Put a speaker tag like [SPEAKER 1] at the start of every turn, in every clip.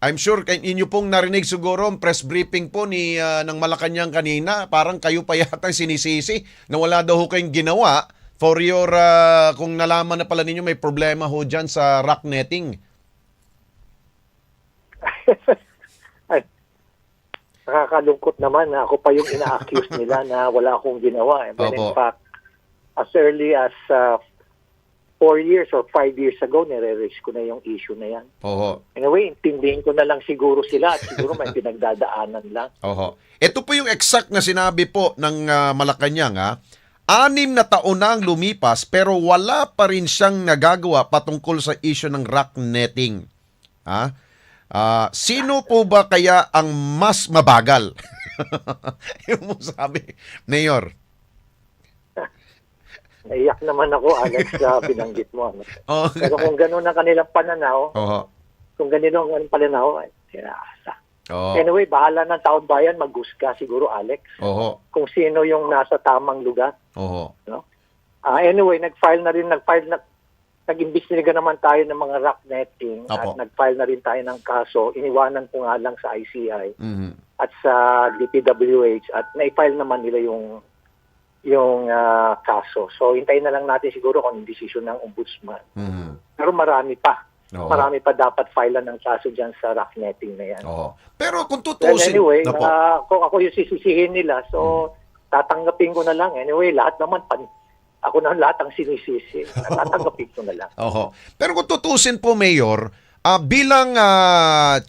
[SPEAKER 1] I'm sure inyo pong narinig siguro ang press briefing po ni ng Malacanang kanina, parang kayo pa yata sinisisi na wala daw ho kayong ginawa for your kung nalaman na pala ninyo may problema ho dyan sa rock netting.
[SPEAKER 2] Ay, nakakalungkot naman na ako pa yung ina-accuse nila na wala akong ginawa. And then in
[SPEAKER 1] Opo.
[SPEAKER 2] fact, as early as 4 years or 5 years ago, nire-raise ko na yung issue na yan.
[SPEAKER 1] Oho.
[SPEAKER 2] Anyway, intindihin ko na lang siguro sila at siguro may pinagdadaanan lang.
[SPEAKER 1] Oho. Ito po yung exact na sinabi po ng Malacanang, ha. 6 na taon na ang lumipas pero wala pa rin siyang nagagawa patungkol sa issue ng rock netting. Ha? Sino po ba kaya ang mas mabagal? Yung mo sabi, Mayor.
[SPEAKER 2] Naiyak naman ako, Alex, sa binanggit mo.
[SPEAKER 1] Oh.
[SPEAKER 2] Pero kung gano'n ang kanilang pananaw,
[SPEAKER 1] Oho.
[SPEAKER 2] kung gano'n ang kanilang pananaw, ay, sinasa.
[SPEAKER 1] Oh.
[SPEAKER 2] Anyway, bahala ng taon bayan, mag-gusga siguro, Alex,
[SPEAKER 1] Oho.
[SPEAKER 2] kung sino yung nasa tamang lugar.
[SPEAKER 1] Oho.
[SPEAKER 2] No? Anyway, nag-imbestiga naman tayo ng mga rock netting at
[SPEAKER 1] Opo.
[SPEAKER 2] nag-file na rin tayo ng kaso. Iniwanan ko nga lang sa ICI
[SPEAKER 1] Mhm.
[SPEAKER 2] at sa DPWH at na-file naman nila yung kaso. So, hintayin na lang natin siguro kung yung decision ng ombudsman.
[SPEAKER 1] Mhm.
[SPEAKER 2] Pero marami pa.
[SPEAKER 1] Oo.
[SPEAKER 2] Marami pa dapat file ng kaso dyan sa rock netting na yan.
[SPEAKER 1] Oho. Pero kung
[SPEAKER 2] Well,
[SPEAKER 1] tutusin,
[SPEAKER 2] anyway,
[SPEAKER 1] Opo.
[SPEAKER 2] kung ako yung sisisihin nila, so tatanggapin ko na lang. Anyway, lahat naman, ako na lahat ang sinisisi. Tatanggapin ko na lang.
[SPEAKER 1] Oho. Pero kung tutusin po, Mayor, bilang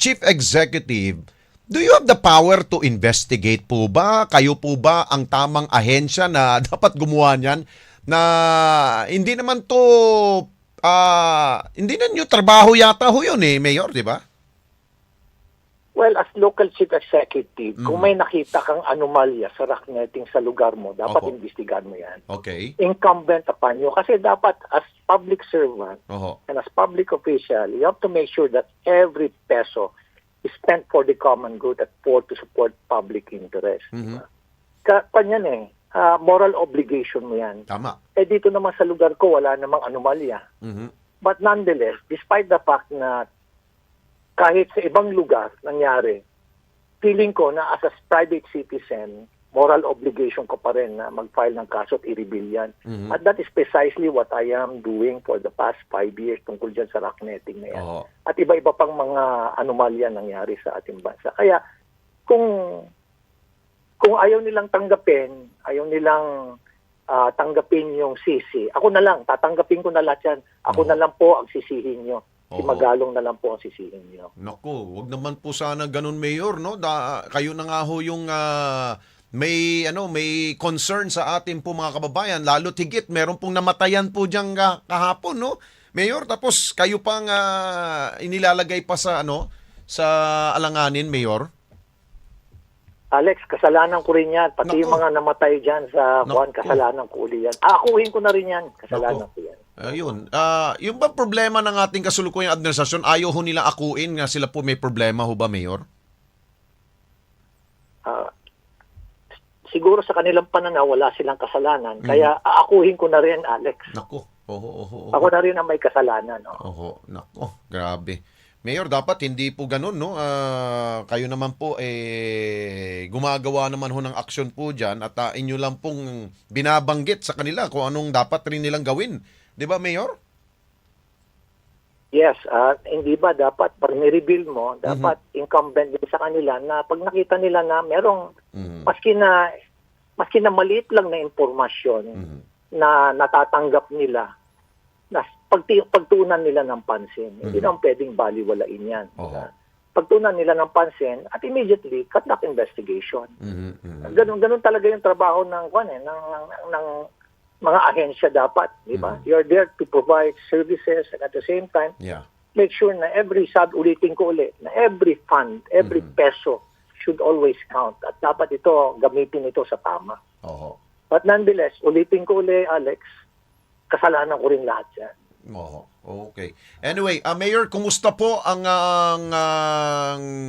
[SPEAKER 1] Chief Executive, do you have the power to investigate po ba? Kayo po ba ang tamang ahensya na dapat gumawa niyan? Na hindi naman to, hindi na nyo trabaho yata ho yun Mayor, di ba?
[SPEAKER 2] Well, as local chief executive, kung may nakita kang anomalya sa rock netting sa lugar mo, dapat
[SPEAKER 1] Opo.
[SPEAKER 2] imbestigahan mo yan.
[SPEAKER 1] Okay.
[SPEAKER 2] Incumbent upon you. Kasi dapat as public servant
[SPEAKER 1] Oho.
[SPEAKER 2] and as public official, you have to make sure that every peso is spent for the common good at to support public interest.
[SPEAKER 1] Mhm.
[SPEAKER 2] Kanyan moral obligation mo yan.
[SPEAKER 1] Tama.
[SPEAKER 2] Dito naman sa lugar ko, wala namang anomalya.
[SPEAKER 1] Mhm.
[SPEAKER 2] But nonetheless, despite the fact na kahit sa ibang lugar nangyari, feeling ko na as a private citizen, moral obligation ko pa rin na mag-file ng kaso at i-reveal yan.
[SPEAKER 1] Mhm.
[SPEAKER 2] At that is precisely what I am doing for the past 5 years tungkol dyan sa rock netting na yan.
[SPEAKER 1] Oho.
[SPEAKER 2] At iba-iba pang mga anomalya nangyari sa ating bansa. Kaya kung ayaw nilang tanggapin, ayaw nilang tanggapin yung sisi, ako na lang, tatanggapin ko na lahat yan. Ako na lang po ang sisihin nyo. Si
[SPEAKER 1] Oo.
[SPEAKER 2] Magalong na lang po ang sisihin nyo.
[SPEAKER 1] Naku, wag naman po sana ganun, Mayor, no? Kayo na nga ho yung may concern sa atin po mga kababayan, lalo tigit meron pong namatayan po diyan kahapon, no? Mayor, tapos kayo pang inilalagay pa sa sa alanganin, Mayor.
[SPEAKER 2] Alex, kasalanan ko rin yan. Pati
[SPEAKER 1] Naku.
[SPEAKER 2] yung mga namatay dyan sa
[SPEAKER 1] Naku.
[SPEAKER 2] Juan, kasalanan ko uli yan. Akuhin ko na rin yan. Kasalanan ko yan.
[SPEAKER 1] Ayun. Yung ba problema ng ating kasulukuyang administrasyon, ayaw ho nila akuin nga sila po may problema ho ba, Mayor?
[SPEAKER 2] Siguro sa kanilang pananaw, wala silang kasalanan. Kaya aakuhin ko na rin, Alex.
[SPEAKER 1] Naku. Oho.
[SPEAKER 2] Ako na rin ang may kasalanan. No?
[SPEAKER 1] Oho, nako, grabe. Mayor, dapat hindi po ganun, no? Kayo naman po, gumagawa naman ho ng aksyon po dyan at inyo lang pong binabanggit sa kanila kung anong dapat rin nilang gawin. Di ba, Mayor?
[SPEAKER 2] Yes, hindi ba dapat pag ni-reveal mo, dapat incumbent din sa kanila na pag nakita nila na merong maski na maliit lang na impormasyon na natatanggap nila, na pagtuunan nila ng pansin. Hindi naman pwedeng baliwalain yan.
[SPEAKER 1] Oho.
[SPEAKER 2] Pagtuunan nila ng pansin at immediately conduct investigation. Ganun talaga yung trabaho ng mga ahensya dapat, di ba? You're there to provide services and at the same time,
[SPEAKER 1] Yeah.
[SPEAKER 2] make sure na ulitin ko ulit, na every fund, every peso should always count. At dapat ito, gamitin ito sa tama.
[SPEAKER 1] Oho.
[SPEAKER 2] But nonetheless, ulitin ko ulit, Alex, kasalanan ko rin lahat yan.
[SPEAKER 1] Oho. Okay. Anyway, Mayor, kumusta po ang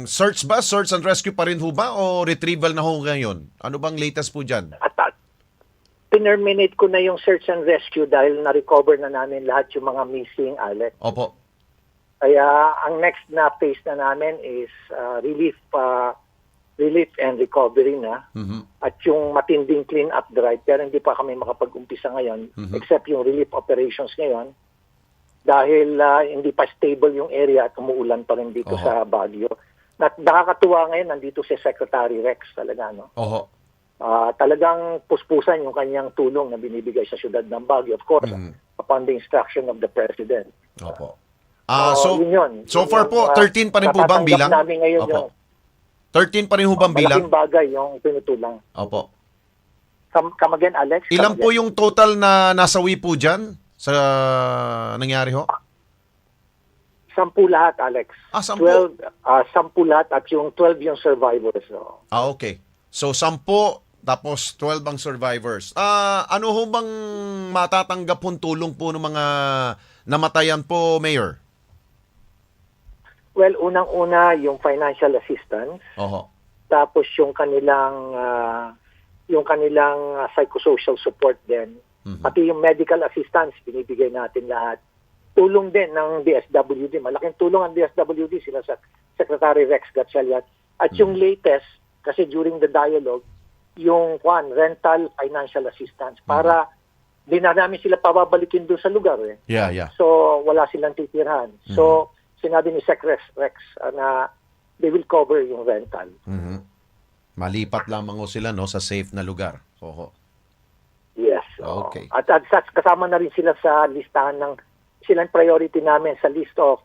[SPEAKER 1] search ba? Search and rescue pa rin ho ba? O retrieval na ho ngayon? Ano bang latest po dyan?
[SPEAKER 2] At tinerminate ko na yung search and rescue dahil na-recover na namin lahat yung mga missing, Alex.
[SPEAKER 1] Opo.
[SPEAKER 2] Kaya ang next na phase na namin is relief and recovery na. At yung matinding clean up drive, pero hindi pa kami makapag-umpisa ngayon except yung relief operations ngayon dahil hindi pa stable yung area at umuulan pa rin dito sa Baguio. Nakakatuwa ngayon, nandito si Secretary Rex talaga, no? Talagang puspusan yung kanyang tulong na binibigay sa syudad ng Baguio, of course, upon the instruction of the President.
[SPEAKER 1] Opo.
[SPEAKER 2] Yun yun.
[SPEAKER 1] So far po, 13 pa rin po bang bilang?
[SPEAKER 2] Namin ngayon yung
[SPEAKER 1] 13 pa rin ho bang bilang?
[SPEAKER 2] malaking bagay yung pinutulang.
[SPEAKER 1] Opo.
[SPEAKER 2] Come again, Alex?
[SPEAKER 1] Ilan
[SPEAKER 2] Come
[SPEAKER 1] po
[SPEAKER 2] again.
[SPEAKER 1] yung total na nasawi po dyan sa nangyari ho?
[SPEAKER 2] 10 lahat, Alex.
[SPEAKER 1] 10?
[SPEAKER 2] 12, 10 lahat at yung 12 yung survivors. So.
[SPEAKER 1] Okay. So 10 tapos 12 ang survivors. Ano ho bang matatanggap hong tulong po ng mga namatayan po, Mayor?
[SPEAKER 2] Well, unang-una yung financial assistance, tapos yung kanilang psychosocial support din. Pati yung medical assistance, binibigay natin lahat. Tulong din ng DSWD. Malaking tulong ang DSWD, sila sa Secretary Rex Gatchalian. At yung latest, kasi during the dialogue, yung rental financial assistance para di na namin sila pababalikin doon sa lugar.
[SPEAKER 1] Yeah.
[SPEAKER 2] So, wala silang titirhan. So, sinabi ni Sec Rex na they will cover yung rental.
[SPEAKER 1] Malipat lamang ho sila no sa safe na lugar.
[SPEAKER 2] Yes.
[SPEAKER 1] Okay.
[SPEAKER 2] At kasama na rin sila sa listahan ng silang priority namin sa list of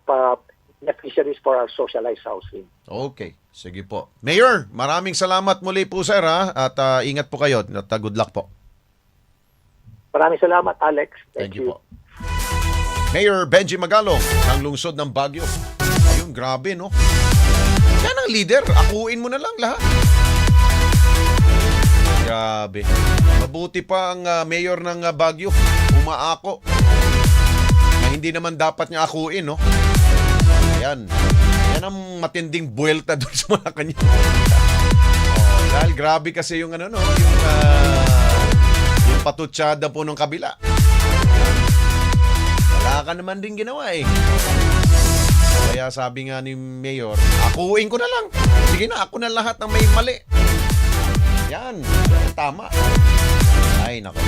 [SPEAKER 2] beneficiaries for our socialized housing.
[SPEAKER 1] Okay. Sige po. Mayor, maraming salamat muli po sir at ingat po kayo at good luck po.
[SPEAKER 2] Maraming salamat, Alex.
[SPEAKER 1] Thank you po. Mayor Benji Magalong ng lungsod ng Baguio. Ayun, grabe no. Yan ang leader, akuin mo na lang lahat. Grabe. Mabuti pa ang mayor ng Baguio, umaako. Na hindi naman dapat niya akuin, no? Ayan. Yan ang matinding buwelta doon sa Malacanang. Dahil grabe kasi yung yung patutsada po ng kabila. Wala ka naman din ginawa eh. Kaya sabi nga ni Mayor, akuin ko na lang. Sige na, ako na lahat ng may mali. Yan, tama. Ay, nako.